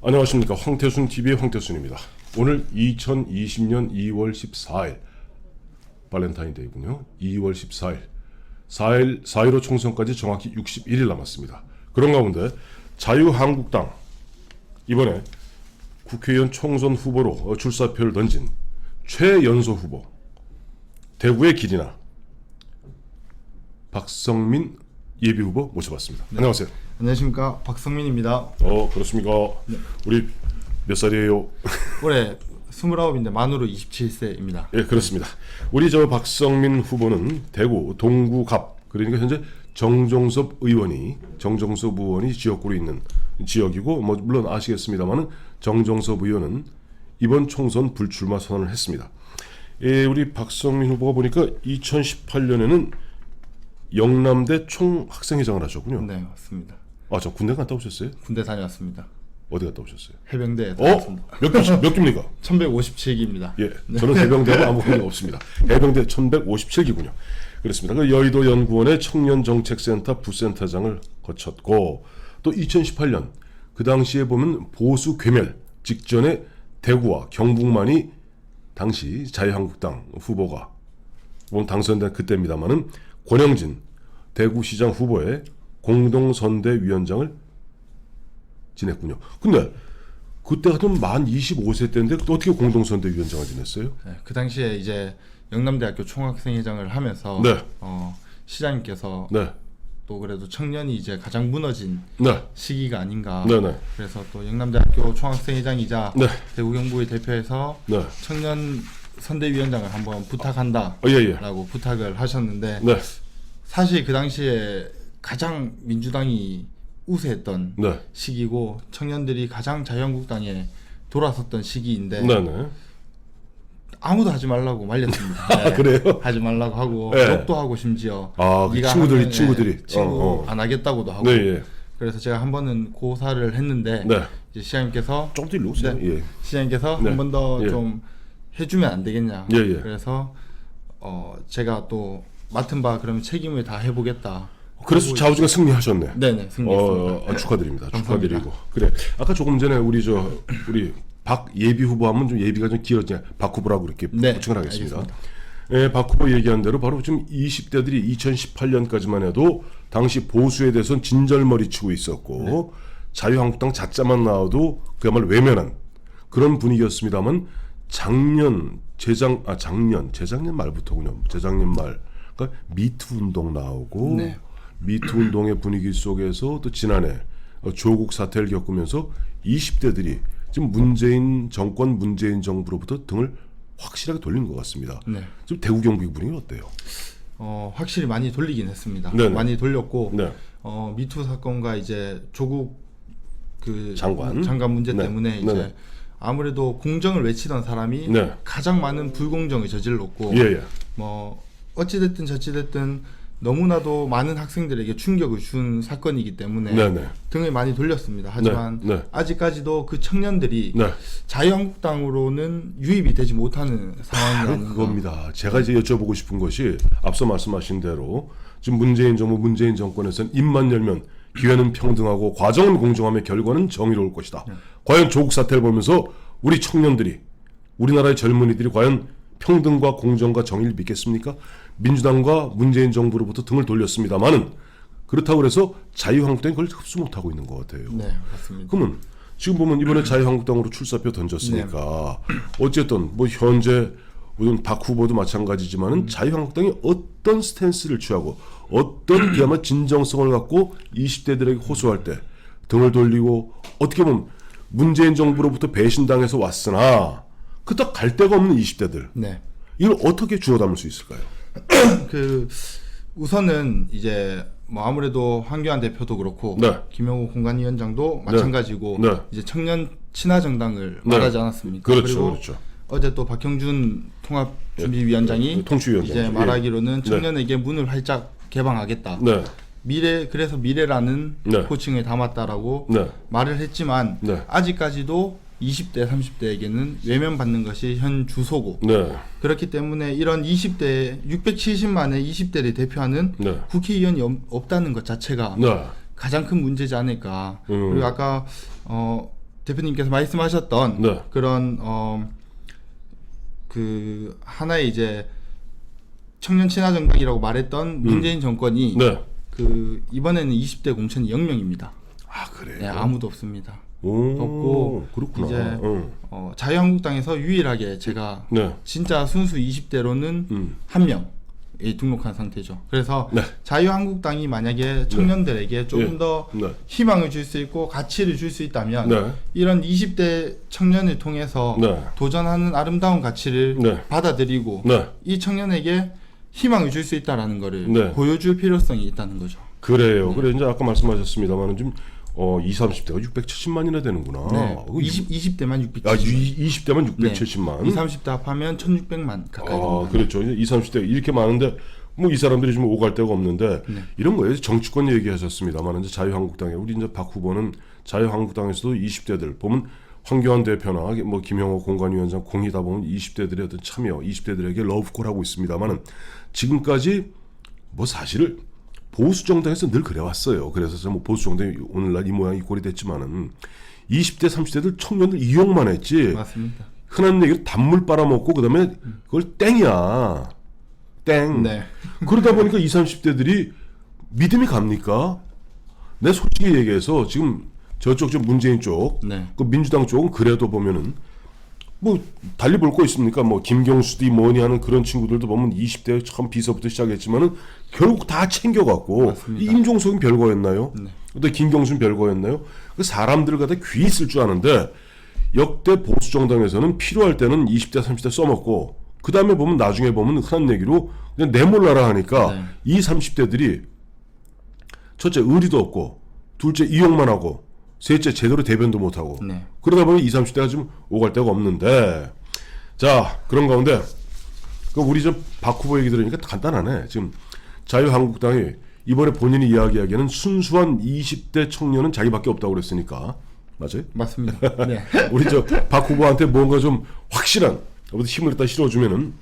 안녕하십니까. 황태순 TV의 황태순입니다. 오늘 2020년 2월 14일 발렌타인데이군요. 2월 14일 4.15 총선까지 정확히 61일 남았습니다. 그런 가운데 자유한국당 이번에 국회의원 총선 후보로 출사표를 던진 최연소 후보 대구의 길이나 박성민 예비후보 모셔봤습니다. 네. 안녕하세요. 안녕하십니까, 박성민입니다. 그렇습니까? 네. 우리 몇 살이에요? 올해 29인데 만으로 27세입니다. 예, 그렇습니다. 우리 저 박성민 후보는 대구 동구갑, 그러니까 현재 정종섭 의원이 지역구로 있는 지역이고, 뭐 물론 아시겠습니다만은 정종섭 의원은 이번 총선 불출마 선언을 했습니다. 예, 우리 박성민 후보가 보니까 2018년에는 영남대 총학생회장을 하셨군요. 네, 맞습니다. 저 군대 갔다 오셨어요? 군대 다녀왔습니다. 어디 갔다 오셨어요? 해병대에 다녔습니다. 몇 기입니까? 1157기입니다. 예, 저는 해병대하고 아무 관계 없습니다. 해병대 1157기군요. 그렇습니다. 그 여의도 연구원의 청년정책센터 부센터장을 거쳤고, 또 2018년 그 당시에 보면 보수 괴멸 직전에 대구와 경북만이 당시 자유한국당 후보가 당선된 그때입니다만은 권영진 대구시장 후보의 공동선대위원장을 지냈군요. 근데 그때 같으면 만 25세 때인데 어떻게 공동선대위원장을 지냈어요? 네, 그 당시에 이제 영남대학교 총학생회장을 하면서 네. 시장님께서 네. 또 그래도 청년이 이제 가장 무너진 네. 시기가 아닌가. 네네. 그래서 또 영남대학교 총학생회장이자 네. 대구 경북을 대표해서 네. 청년 선대위원장을 한번 부탁한다. 예. 라고 부탁을 하셨는데, 네. 사실 그 당시에 가장 민주당이 우세했던 네. 시기고 청년들이 가장 자유한국당에 돌아섰던 시기인데, 네네. 아무도 하지 말라고 말렸습니다. 네. 그래요? 하지 말라고 하고, 네. 욕도 하고, 심지어 그 네가 친구들이 친구 안 하겠다고도 하고. 네, 예. 그래서 제가 한 번은 고사를 했는데, 네. 이제 시장님께서 조금 더 일로 오세요. 네. 예. 시장님께서 네. 한 번 더 좀 해주면 안 되겠냐. 예. 그래서 제가 또 맡은 바 그러면 책임을 다 해보겠다. 그래서 좌우지가 승리하셨네. 네네, 승리했습니다. 축하드립니다. 감사합니다. 축하드리고. 그래. 아까 조금 전에 우리 박 예비 후보 하면 좀 예비가 좀 길었지. 박 후보라고 이렇게 네, 부칭을 하겠습니다. 알겠습니다. 예, 박 후보 얘기한 대로 바로 지금 20대들이 2018년까지만 해도 당시 보수에 대해서는 진절머리 치고 있었고, 자유한국당 자자만 나와도 그야말로 외면한 그런 분위기였습니다만, 재작년 말부터군요. 재작년 말. 그러니까 미투 운동 나오고, 네. 미투 운동의 분위기 속에서 또 지난해 조국 사태를 겪으면서 20대들이 지금 문재인 정권, 문재인 정부로부터 등을 확실하게 돌린 것 같습니다. 네. 지금 대구 경북 분위기 어때요? 확실히 많이 돌리긴 했습니다. 네네. 많이 돌렸고, 네. 미투 사건과 이제 조국 그 장관 문제 네. 때문에 이제 네네. 아무래도 공정을 외치던 사람이 네. 가장 많은 불공정을 저질렀고, 예. 뭐 어찌됐든 저찌됐든 너무나도 많은 학생들에게 충격을 준 사건이기 때문에 네네. 등을 많이 돌렸습니다. 하지만 네. 아직까지도 그 청년들이 네. 자유한국당으로는 유입이 되지 못하는 상황이라는 거. 그겁니다. 제가 이제 여쭤보고 싶은 것이 앞서 말씀하신 대로 지금 문재인 정부, 문재인 정권에서는 입만 열면 기회는 평등하고 과정은 공정하며 결과는 정의로울 것이다. 과연 조국 사태를 보면서 우리 청년들이, 우리나라의 젊은이들이 과연 평등과 공정과 정의를 믿겠습니까? 민주당과 문재인 정부로부터 등을 돌렸습니다만은 그렇다고 해서 자유한국당이 그걸 흡수 못하고 있는 것 같아요. 네, 맞습니다. 그러면 지금 보면 이번에 자유한국당으로 출사표 던졌으니까 어쨌든 뭐 현재 물론 박 후보도 마찬가지지만은 자유한국당이 어떤 스탠스를 취하고 어떤 그야말로 진정성을 갖고 20대들에게 호소할 때 등을 돌리고 어떻게 보면 문재인 정부로부터 배신당해서 왔으나 그닥 갈 데가 없는 20대들 네. 이걸 어떻게 주워 담을 수 있을까요? 우선은 이제 뭐 아무래도 황교안 대표도 그렇고 네. 김영우 공관위원장도 마찬가지고 네. 이제 청년 친화 정당을 네. 말하지 않았습니까? 그렇죠, 그리고 그렇죠. 어제 또 박형준 통합준비위원장이 통치위원장 이제 말하기로는 청년에게 문을 활짝 개방하겠다. 네. 그래서 미래라는 네. 호칭을 담았다라고 네. 말을 했지만 네. 아직까지도 20대, 30대에게는 외면받는 것이 현 주소고, 네. 그렇기 때문에 이런 20대 670만의 20대를 대표하는 네. 국회의원이 없다는 것 자체가 네. 가장 큰 문제지 않을까. 그리고 아까 대표님께서 말씀하셨던 네. 그런 그 하나의 이제 청년 친화 정당이라고 말했던 문재인 정권이 네. 그 이번에는 20대 공천이 0명입니다. 아 그래요? 네, 아무도 없습니다. 오, 없고 그렇구나. 이제 응. 자유한국당에서 유일하게 제가 네. 진짜 순수 20대로는 한 명이 등록한 상태죠. 그래서 네. 자유한국당이 만약에 청년들에게 조금 예. 더 네. 희망을 줄 수 있고 가치를 줄 수 있다면 네. 이런 20대 청년을 통해서 네. 도전하는 아름다운 가치를 네. 받아들이고 네. 이 청년에게 희망을 줄 수 있다라는 거를 네. 보여줄 필요성이 있다는 거죠. 그래요. 그래 이제 아까 말씀하셨습니다만은 지금 20, 30대가 670만이나 되는구나. 네. 어, 20대만 670만. 아, 20대만 670만. 20, 30대 합하면 1600만 가까이 됩니다. 그렇죠. 20, 30대 이렇게 많은데 뭐 이 사람들이 좀 오갈 데가 없는데 이런 거예요. 정치권 얘기하셨습니다만 이제 자유한국당에 우리 이제 박 후보는 자유한국당에서도 20대들 보면 황교안 대표나 뭐 김영호 공관위원장 공이다 보면 20대들의 어떤 참여, 20대들에게 러브콜 하고 있습니다만은 지금까지 뭐 사실 보수 정당에서 늘 그래왔어요. 그래서 뭐 보수 정당이 오늘날 이 모양 이 꼴이 됐지만은 20대, 30대들 청년들 이용만 했지. 맞습니다. 흔한 얘기로 단물 빨아먹고 그다음에 그걸 땡이야. 땡. 네. 그러다 보니까 20, 30대들이 믿음이 갑니까? 내 솔직히 얘기해서 지금 저쪽 좀 문재인 쪽, 네. 그 민주당 쪽은 그래도 보면은 뭐 달리 볼 거 있습니까? 뭐 김경수도 뭐니 하는 그런 친구들도 보면 20대 처음 비서부터 시작했지만은 결국 다 챙겨갖고 맞습니다. 이 임종석은 별거였나요? 네. 또 김경수는 별거였나요? 그 사람들 갖다 귀 있을 줄 아는데 역대 보수 정당에서는 필요할 때는 20대 30대 써먹고 그 다음에 보면 나중에 보면 흔한 얘기로 그냥 내몰라라 하니까 네. 이 30대들이 첫째 의리도 없고 둘째 이용만 하고 셋째 제대로 대변도 못하고 네. 그러다 보니 20, 30대가 좀 오갈 데가 없는데 자 그런 가운데 그 우리 저 박 후보 얘기 들으니까 간단하네. 지금 자유한국당이 이번에 본인이 이야기하기에는 순수한 20대 청년은 자기밖에 없다고 그랬으니까 맞아요? 맞습니다. 네. 우리 저 박 후보한테 뭔가 좀 확실한 힘을 갖다 실어주면은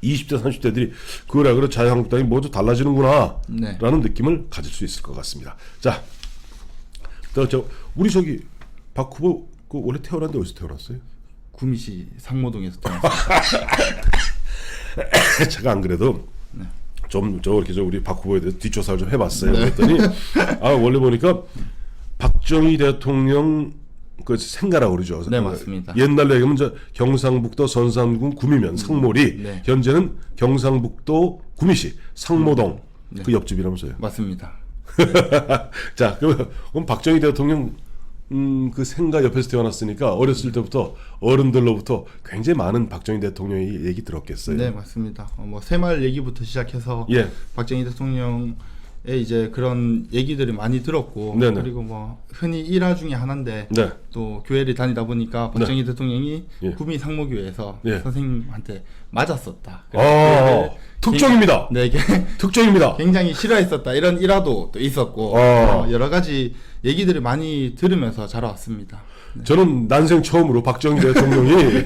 20대 30대들이 그래 자유한국당이 뭐 좀 달라지는구나 네. 라는 느낌을 가질 수 있을 것 같습니다. 자, 저 우리 저기 박 후보 그 원래 태어난 데 어디서 태어났어요? 구미시 상모동에서 태어났습니다. 제가 안 그래도 좀 이렇게 우리 박 후보에 대해서 뒷조사를 좀 해봤어요. 그랬더니 원래 보니까 박정희 대통령 그 생가라고 그러죠. 네, 맞습니다. 옛날로 얘기하면 저 경상북도 선산군 구미면 상몰이 네. 현재는 경상북도 구미시 상모동 네. 그 옆집이라면서요. 맞습니다. 자, 그럼 박정희 대통령 그 생가 옆에서 태어났으니까 어렸을 때부터 어른들로부터 굉장히 많은 박정희 대통령의 얘기 들었겠어요. 네, 맞습니다. 뭐 새마을 얘기부터 시작해서 예. 박정희 대통령의 이제 그런 얘기들을 많이 들었고 네네. 그리고 뭐 흔히 일화 중에 하나인데 네. 또 교회를 다니다 보니까 박정희 대통령이 예. 구미 상모교회에서 예. 선생님한테 맞았었다. 특종입니다. 네, 이게 특종입니다. 굉장히 싫어했었다. 이런 일화도 또 있었고 여러 가지 얘기들을 많이 들으면서 자라왔습니다. 저는 난생 처음으로 박정희 대통령이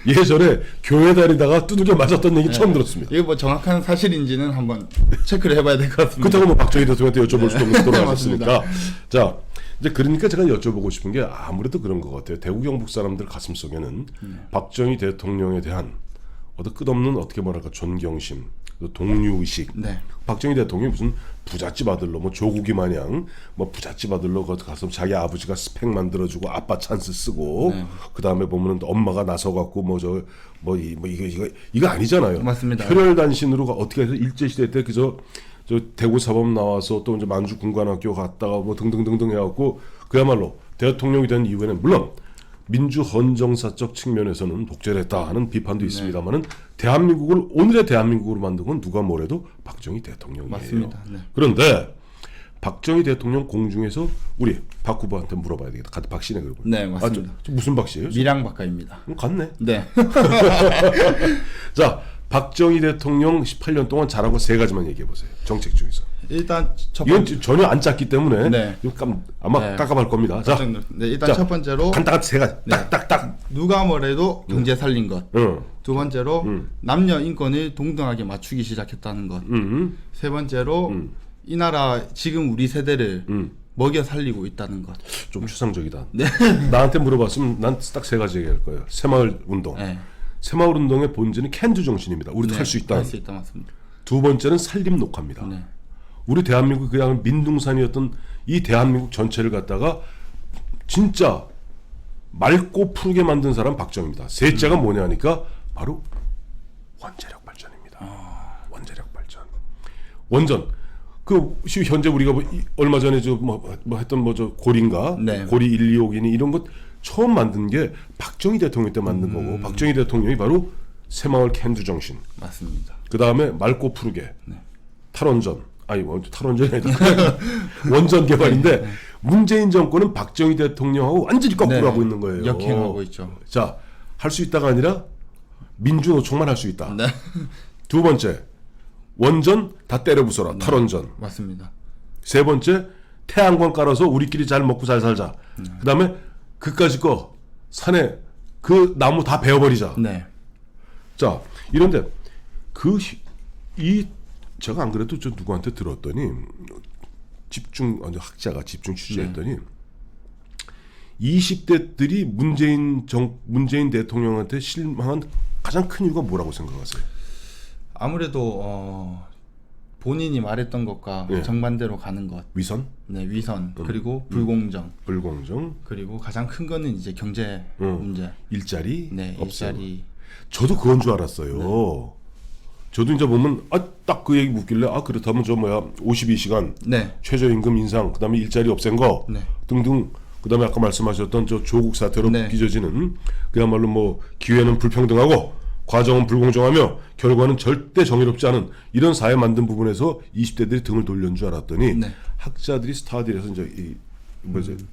예전에 교회 다니다가 두들겨 맞았던 얘기 처음 들었습니다. 이게 뭐 정확한 사실인지는 한번 체크를 해봐야 될 것 같습니다. 그렇다고 뭐 박정희 대통령한테 여쭤볼 수도 없는 네, 돌아가셨으니까. 자, 이제 그러니까 제가 여쭤보고 싶은 게 아무래도 그런 것 같아요. 대구 경북 사람들 가슴 속에는 박정희 대통령에 대한 어떤 끝없는 어떻게 말할까 존경심, 동료의식. 네. 박정희 대통령이 무슨 부잣집 아들로 뭐 조국이 마냥 뭐 부잣집 아들로 가서 자기 아버지가 스펙 만들어주고 아빠 찬스 쓰고 그 다음에 보면은 엄마가 나서갖고 이거 아니잖아요. 맞습니다. 혈혈단신으로 어떻게 해서 일제 시대 때 저 대구 사범 나와서 또 이제 만주 군관학교 갔다가 뭐 등등등등 해갖고 그야말로 대통령이 된 이후에는 물론 민주 헌정사적 측면에서는 독재를 했다 하는 비판도 있습니다만은 대한민국을 오늘의 대한민국으로 만든 건 누가 뭐래도 박정희 대통령이에요. 맞습니다. 네. 그런데 박정희 대통령 공중에서 우리 박 후보한테 물어봐야 되겠다. 같은 박 씨네 그러고. 네, 맞습니다. 무슨 박 씨예요? 밀양 박가입니다. 같네. 네. 자, 박정희 대통령 18년 동안 잘한 거 세 가지만 얘기해 보세요. 정책 중에서. 일단 첫 이건 번째 전혀 안 짰기 때문에 네. 아마 네. 깜깜할 겁니다. 자, 네, 일단 자, 첫 번째로 간단한 세 가지. 네. 딱딱딱. 누가 뭐래도 경제 살린 것. 응. 두 번째로 남녀 인권을 동등하게 맞추기 시작했다는 것. 세 번째로 이 나라 지금 우리 세대를 먹여 살리고 있다는 것. 좀 추상적이다. 네. 나한테 물어봤으면 난 딱 세 가지 얘기할 거예요. 새마을 운동. 네. 새마을 운동의 본질은 캔두 정신입니다. 우리도 할 수 있다. 할 수 있다 맞습니다. 두 번째는 산림 녹화입니다. 네. 우리 대한민국 그냥 민둥산이었던 이 대한민국 전체를 갖다가 진짜 맑고 푸르게 만든 사람 박정희입니다. 셋째가 뭐냐 하니까 바로 원자력 발전입니다. 원자력 발전. 원전. 그 현재 우리가 얼마 전에 뭐 했던 저 고리인가? 네. 고리 1, 2호기니 이런 것 처음 만든 게 박정희 대통령 때 만든 거고 박정희 대통령이 바로 새마을 캔두 정신. 맞습니다. 그 다음에 맑고 푸르게 네. 탈원전. 아니 탈원전이 아니라 원전 개발인데 문재인 정권은 박정희 대통령하고 완전히 거꾸로 네. 하고 있는 거예요. 역행하고 있죠. 자, 할 수 있다가 아니라 민주노총만 할 수 있다. 네. 두 번째, 원전 다 때려 부숴라. 탈원전. 맞습니다. 세 번째, 태양광 깔아서 우리끼리 잘 먹고 잘 살자. 그 다음에 그까짓 거 산에 그 나무 다 베어버리자. 네. 자, 이런데 제가 안 그래도 저 누구한테 들었더니 학자가 집중 취재했더니 20대들이 문재인 대통령한테 실망한 가장 큰 이유가 뭐라고 생각하세요? 아무래도 본인이 말했던 것과 예. 정반대로 가는 것. 위선, 네, 위선 그리고 불공정. 불공정, 그리고 가장 큰 거는 이제 경제 문제. 일자리 네, 없어요. 일자리. 저도 그건 줄 알았어요. 네. 저도 이제 보면 딱 그 얘기 묻길래 그렇다면 52시간 네. 최저임금 인상, 그다음에 일자리 없앤 거 네. 등등, 그다음에 아까 말씀하셨던 저 조국 사태로 네. 빚어지는 그야말로 뭐 기회는 불평등하고 과정은 불공정하며 결과는 절대 정의롭지 않은 이런 사회 만든 부분에서 20대들이 등을 돌린 줄 알았더니 네. 학자들이 스타디에서 이제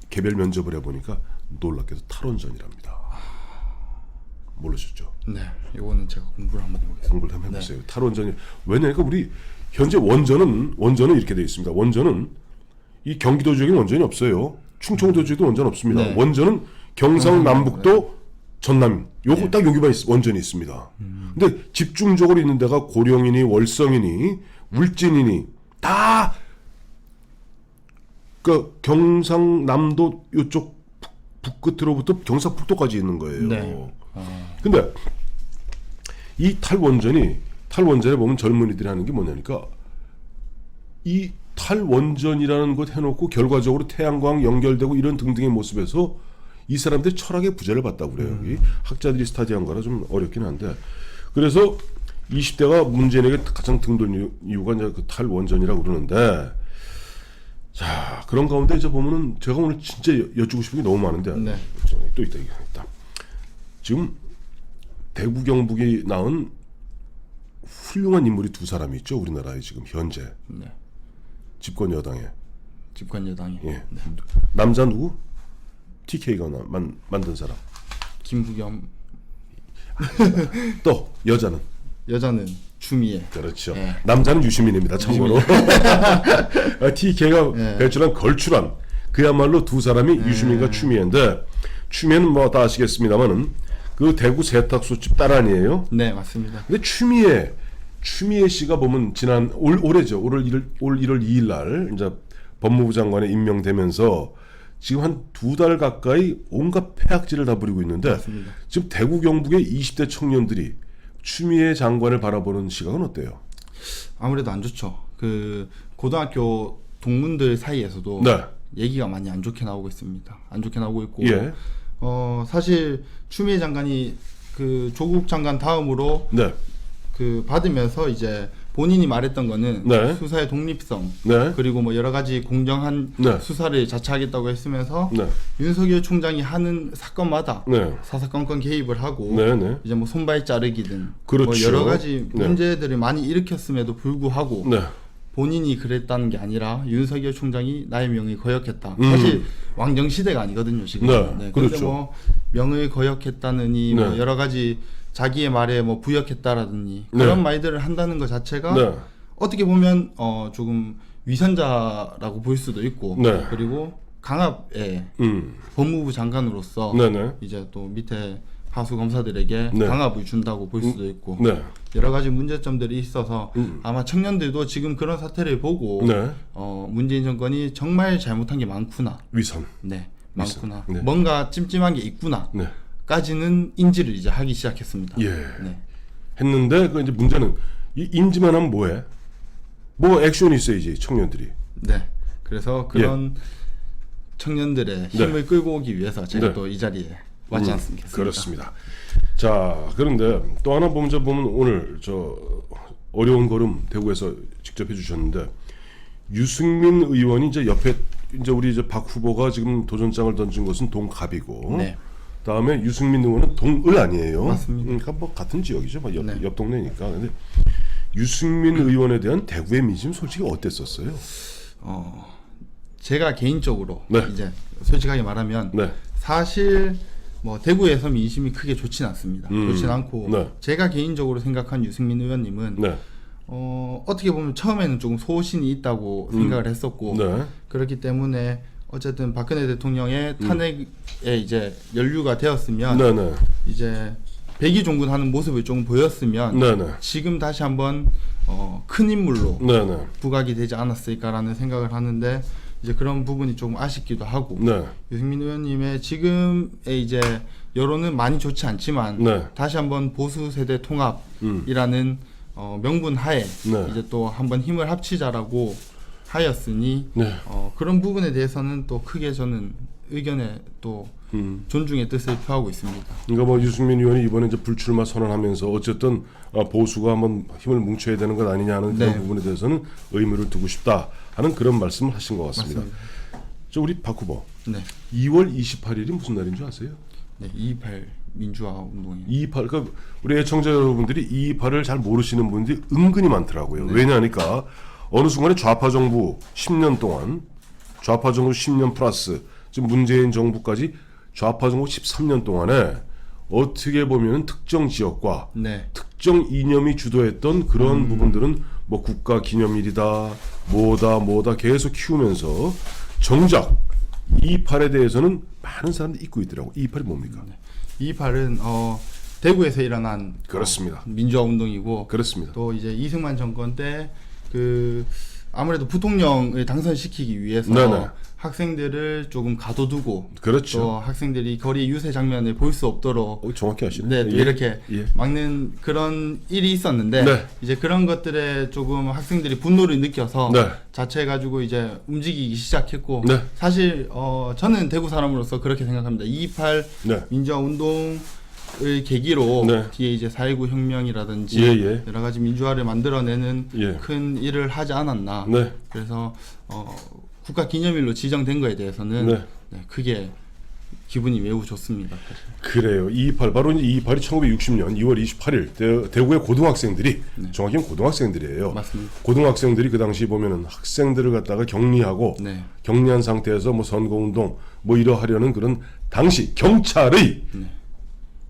개별 면접을 해보니까 놀랍게도 탈원전이랍니다. 모르셨죠? 네. 이거는 제가 공부를 한번 해보겠습니다. 공부를 한번 해보세요. 탈원전이 왜냐니까 우리 현재 원전은 이렇게 되어 있습니다. 원전은 이 경기도 지역에 원전이 없어요. 충청도 지역도 원전 없습니다. 네. 원전은 경상남북도 전남 요거 네. 딱 여기만 원전이 있습니다. 근데 집중적으로 있는 데가 고령이니 월성이니 울진이니 다 그 경상남도 요쪽 북끝으로부터 경상북도까지 있는 거예요. 네. 근데 이 탈원전에 보면 젊은이들이 하는 게 뭐냐니까 이 탈원전이라는 것 해놓고 결과적으로 태양광 연결되고 이런 등등의 모습에서 이 사람들이 철학의 부재를 봤다고 그래요. 여기 학자들이 스타디한 거라 좀 어렵긴 한데 그래서 20대가 문재인에게 가장 등돌 이유가 이제 그 탈원전이라고 그러는데 자 그런 가운데 이제 보면은 제가 오늘 진짜 여쭈고 싶은 게 너무 많은데 네. 또 있다. 지금 대구 경북이 낳은 훌륭한 인물이 두 사람이 있죠. 우리나라에 지금 현재 네. 집권 여당에. 집권 여당이. 예. 남자 누구? TK가 만든 사람. 김부겸. 또 여자는 여자는 추미애. 그렇죠. 예. 남자는 유시민입니다. 참고로 TK가 예. 배출한 걸출한 그야말로 두 사람이 유시민과 추미애인데 추미애는 뭐 다 아시겠습니다만은 그 대구 세탁소집 딸 아니에요? 네, 맞습니다. 근데 추미애 씨가 보면 지난 올해죠. 올 1월 2일 날 이제 법무부 장관에 임명되면서 지금 한 2달 가까이 온갖 폐악질을 다 부리고 있는데 맞습니다. 지금 대구 경북의 20대 청년들이 추미애 장관을 바라보는 시각은 어때요? 아무래도 안 좋죠. 그 고등학교 동문들 사이에서도 네. 얘기가 많이 안 좋게 나오고 있습니다. 안 좋게 나오고 있고 예. 사실 추미애 장관이 그 조국 장관 다음으로 네. 그 받으면서 이제 본인이 말했던 거는 네. 수사의 독립성 네. 그리고 뭐 여러 가지 공정한 네. 수사를 자처하겠다고 했으면서 네. 윤석열 총장이 하는 사건마다 네. 사사건건 개입을 하고 네, 네. 이제 뭐 손발 자르기든 그렇죠. 뭐 여러 가지 네. 문제들을 많이 일으켰음에도 불구하고 네. 본인이 그랬다는 게 아니라 윤석열 총장이 나의 명을 거역했다. 사실 왕정 시대가 아니거든요 지금. 네, 그런데 그렇죠. 뭐 명을 거역했다느니 네. 뭐 여러 가지 자기의 말에 뭐 부역했다라더니 네. 그런 말들을 한다는 것 자체가 네. 어떻게 보면 조금 위선자라고 볼 수도 있고 네. 그리고 강압의 음. 법무부 장관으로서 네네. 이제 또 밑에 하수 검사들에게 네. 강압을 준다고 볼 수도 있고 네. 여러 가지 문제점들이 있어서 아마 청년들도 지금 그런 사태를 보고 네. 문재인 정권이 정말 잘못한 게 많구나. 위선. 네, 많구나. 네. 뭔가 찜찜한 게 있구나. 네. 까지는 인지를 이제 하기 시작했습니다. 예. 네. 했는데 그 이제 문제는 이 인지만 하면 뭐해? 뭐 액션이 있어야지 청년들이. 네. 그래서 그런 청년들의 힘을 끌고 오기 위해서 제가 네. 또 이 자리에 왔지 않습니까? 그렇습니다. 자, 그런데 또 하나 보면 오늘 저 어려운 걸음 대구에서 직접 해주셨는데 유승민 의원이 이제 옆에 이제 우리 이제 박 후보가 지금 도전장을 던진 것은 동갑이고, 네. 다음에 유승민 의원은 동을 아니에요. 맞습니다. 그러니까 뭐 같은 지역이죠, 뭐 네. 옆 동네니까. 근데 유승민 의원에 대한 대구의 민심 솔직히 어땠었어요? 제가 개인적으로 네. 이제 솔직하게 말하면 네. 사실 뭐 대구에서 민심이 크게 좋진 않습니다. 좋진 않고 네. 제가 개인적으로 생각한 유승민 의원님은 네. 어떻게 보면 처음에는 조금 소신이 있다고 생각을 했었고 네. 그렇기 때문에 어쨌든 박근혜 대통령의 탄핵에 이제 연루가 되었으면 네네. 이제 백의종군하는 모습을 좀 보였으면 네네. 지금 다시 한번 큰 인물로 네네. 부각이 되지 않았을까라는 생각을 하는데 이제 그런 부분이 조금 아쉽기도 하고 네. 유승민 의원님의 지금의 이제 여론은 많이 좋지 않지만 네. 다시 한번 보수 세대 통합이라는 명분 하에 네. 이제 또 한번 힘을 합치자라고 하였으니 네. 그런 부분에 대해서는 또 크게 저는 의견에 또 존중의 뜻을 표하고 있습니다. 그러니까 뭐 유승민 의원이 이번에 이제 불출마 선언하면서 어쨌든 보수가 한번 힘을 뭉쳐야 되는 것 아니냐는 그런 네. 부분에 대해서는 의미를 두고 싶다 하는 그런 말씀을 하신 것 같습니다. 맞습니다. 저 우리 박 후보 네, 2월 28일이 무슨 날인 줄 아세요? 네, 228 민주화 운동이 228, 그러니까 우리 애청자 여러분들이 228을 잘 모르시는 분들이 은근히 많더라고요. 네. 왜냐하니까 어느 순간에 좌파 정부 10년 동안 좌파 정부 10년 플러스 지금 문재인 정부까지 좌파 정부 13년 동안에 어떻게 보면 특정 지역과 네, 특정 이념이 주도했던 그런 부분들은 뭐 국가 기념일이다 뭐다 계속 키우면서 정작 228에 대해서는 많은 사람들이 잊고 있더라고. 228이 뭡니까? 228은 대구에서 일어난 그렇습니다. 민주화 운동이고 그렇습니다. 또 이제 이승만 정권 때 그 아무래도 부통령을 당선시키기 위해서 네네. 학생들을 조금 가둬두고 그렇죠. 또 학생들이 거리 유세 장면을 볼 수 없도록 정확히 아시네. 네, 또 이렇게 예. 막는 그런 일이 있었는데 네. 이제 그런 것들에 조금 학생들이 분노를 느껴서 네. 자체 가지고 이제 움직이기 시작했고 네. 사실 저는 대구 사람으로서 그렇게 생각합니다. 228 네. 민주화 운동을 계기로 네. 뒤에 이제 4.19 혁명이라든지 예. 여러 가지 민주화를 만들어내는 예. 큰 일을 하지 않았나. 네. 그래서 국가 기념일로 지정된 거에 대해서는 네. 네, 크게 기분이 매우 좋습니다. 사실. 그래요. 228 바로 이제 228이 1960년 2월 28일 대구의 고등학생들이 정확히는 고등학생들이에요. 맞습니다. 고등학생들이 그 당시 보면은 학생들을 갖다가 격리하고 네. 격리한 상태에서 뭐 선거운동 뭐 이러하려는 그런 당시 경찰의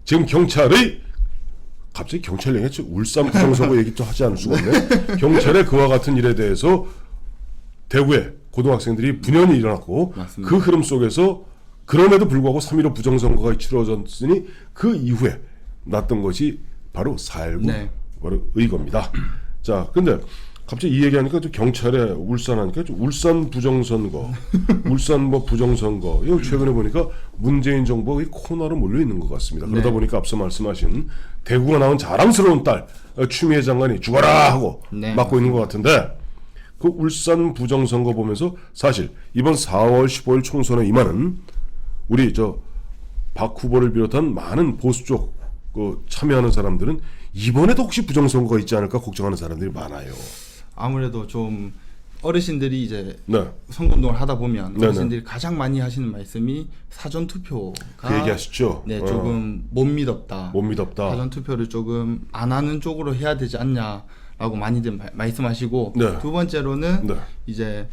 지금 경찰의 갑자기 경찰 얘기했죠. 울산 부정선거 얘기 또 하지 않을 수가 없네. 경찰의 그와 같은 일에 대해서 대구에 고등학생들이 분연히 일어났고 맞습니다. 그 흐름 속에서 그럼에도 불구하고 3.15 부정선거가 치러졌으니 그 이후에 났던 것이 바로 4.19 네. 바로 의거입니다. 자, 근데 갑자기 이 얘기하니까 좀 경찰에 울산 하니까 좀 울산 부정선거, 울산 뭐 부정선거 이거 최근에 보니까 문재인 정부가 이 코너로 몰려 있는 것 같습니다. 그러다 네. 보니까 앞서 말씀하신 대구가 나온 자랑스러운 딸 추미애 장관이 죽어라 하고 네, 막고 있는 것 같은데 그 울산 부정선거 보면서 사실 이번 4월 15일 총선에 임하는 우리 박 후보를 비롯한 많은 보수 쪽 참여하는 사람들은 이번에도 혹시 부정선거가 있지 않을까 걱정하는 사람들이 많아요. 아무래도 좀 어르신들이 이제 네, 선거운동을 하다 보면 네네. 어르신들이 가장 많이 하시는 말씀이 사전 투표가 그 얘기하시죠. 네, 조금 못 믿었다. 못 믿었다. 사전 투표를 조금 안 하는 쪽으로 해야 되지 않냐라고 많이들 말씀하시고 네. 두 번째로는 네. 이제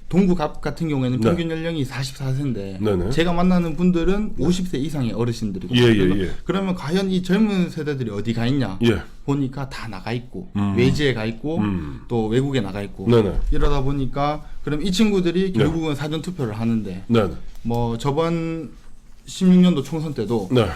동구갑 같은 경우에는 네. 평균 연령이 44세인데 네네. 제가 만나는 분들은 50세 이상의 어르신들이거든요. 예. 그러면 과연 이 젊은 세대들이 어디 가 있냐? 예. 보니까 다 나가 있고 외지에 가 있고 또 외국에 나가 있고 네네. 이러다 보니까 그럼 이 친구들이 결국은 사전 투표를 하는데 네. 뭐 저번 16년도 총선 때도 네.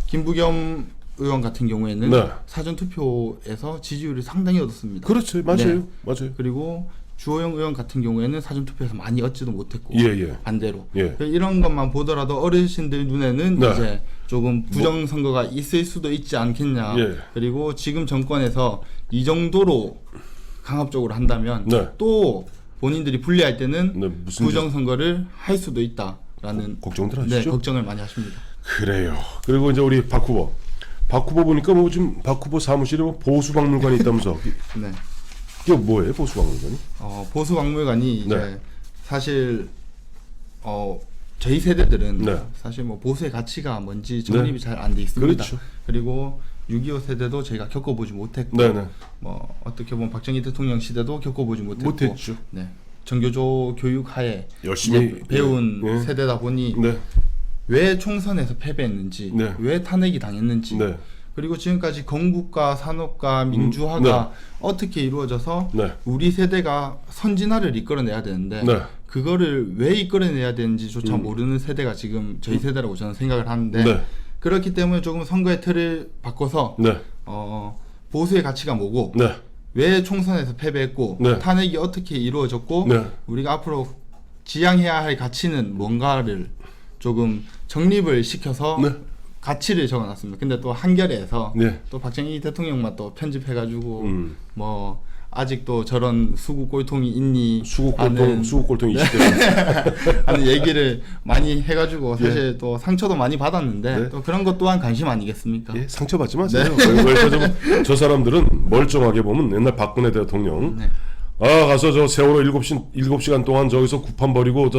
김부겸 의원 같은 경우에는 네. 사전 투표에서 지지율이 상당히 얻었습니다. 그렇죠. 맞아요. 네. 맞아요. 그리고 주호영 의원 같은 경우에는 사전 투표에서 많이 얻지도 못했고 예. 반대로 예. 이런 것만 보더라도 어르신들 눈에는 네. 이제 조금 부정 선거가 있을 수도 있지 않겠냐. 예. 그리고 지금 정권에서 이 정도로 강압적으로 한다면 네. 또 본인들이 불리할 때는 네, 무슨 부정 선거를 할 수도 있다라는 걱정들 하시죠? 네, 걱정을 많이 하십니다. 그래요. 그리고 이제 우리 박 후보. 박 후보 보니까 뭐 지금 박 후보 사무실에 뭐 보수박물관이 있다면서. 네. 이게 뭐예요, 보수박물관이? 보수박물관이 이제 네. 사실 저희 세대들은 네. 사실 뭐 보수의 가치가 뭔지 정립이 잘 안 돼 있습니다. 그렇죠. 그리고 6.25 세대도 저희가 겪어보지 못했고, 네네. 뭐 어떻게 보면 박정희 대통령 시대도 겪어보지 못했죠. 네. 정교조 교육하에 열심히 이제 배운 네. 세대다 보니 네. 왜 총선에서 패배했는지, 네. 왜 탄핵이 당했는지, 네. 그리고 지금까지 건국과 산업과 민주화가 네. 어떻게 이루어져서 네. 우리 세대가 선진화를 이끌어내야 되는데 네. 그거를 왜 이끌어내야 되는지조차 모르는 세대가 지금 저희 세대라고 저는 생각을 하는데 네. 그렇기 때문에 조금 선거의 틀을 바꿔서 네. 보수의 가치가 뭐고 네. 왜 총선에서 패배했고 네. 탄핵이 어떻게 이루어졌고 네. 우리가 앞으로 지향해야 할 가치는 뭔가를 조금 정립을 시켜서 네. 가치를 적어놨습니다. 근데 또 한겨레에서 네. 또 박정희 대통령만 또 편집해가지고 뭐 아직도 저런 수구 꼴통이 있니 수국골통 20대. 하는 얘기를 많이 해가지고 사실 또 상처도 많이 받았는데 네. 또 그런 것 또한 관심 아니겠습니까? 예, 상처받지 마세요. 그래서 저 사람들은 멀쩡하게 보면 옛날 박근혜 대통령 네. 가서 저 세월호 7시간 동안 저기서 구판 버리고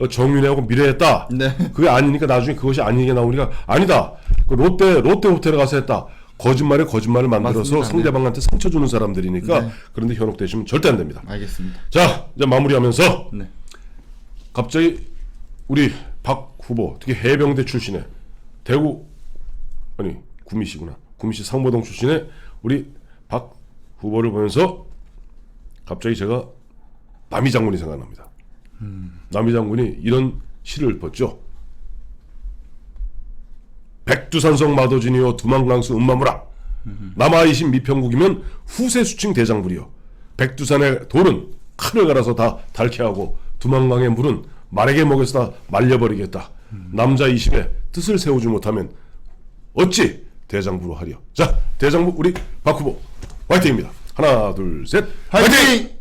정윤회하고 미래했다. 네. 그게 아니니까 나중에 그것이 아니게 나오니까 아니다. 그 롯데 호텔에 가서 했다. 거짓말에 거짓말을 만들어서 맞습니다. 상대방한테 상처 주는 사람들이니까 네. 그런데 현혹되시면 절대 안 됩니다. 알겠습니다. 자, 이제 마무리하면서 네. 갑자기 우리 박 후보 특히 해병대 출신의 구미시구나. 구미시 상모동 출신의 우리 박 후보를 보면서 갑자기 제가 남이 장군이 생각납니다. 남이 장군이 이런 시를 읊었죠. 백두산성 마도진이여 두만강수 음마무라 남아이신 미평국이면 후세수칭 대장불이여 백두산의 돌은 칼을 갈아서 다 닳게 하고 두만강의 물은 말에게 먹여서 다 말려버리겠다. 남자 20에 뜻을 세우지 못하면 어찌 대장부로 하려. 자, 대장부 우리 박 후보 화이팅입니다. 하나 둘 셋 화이팅!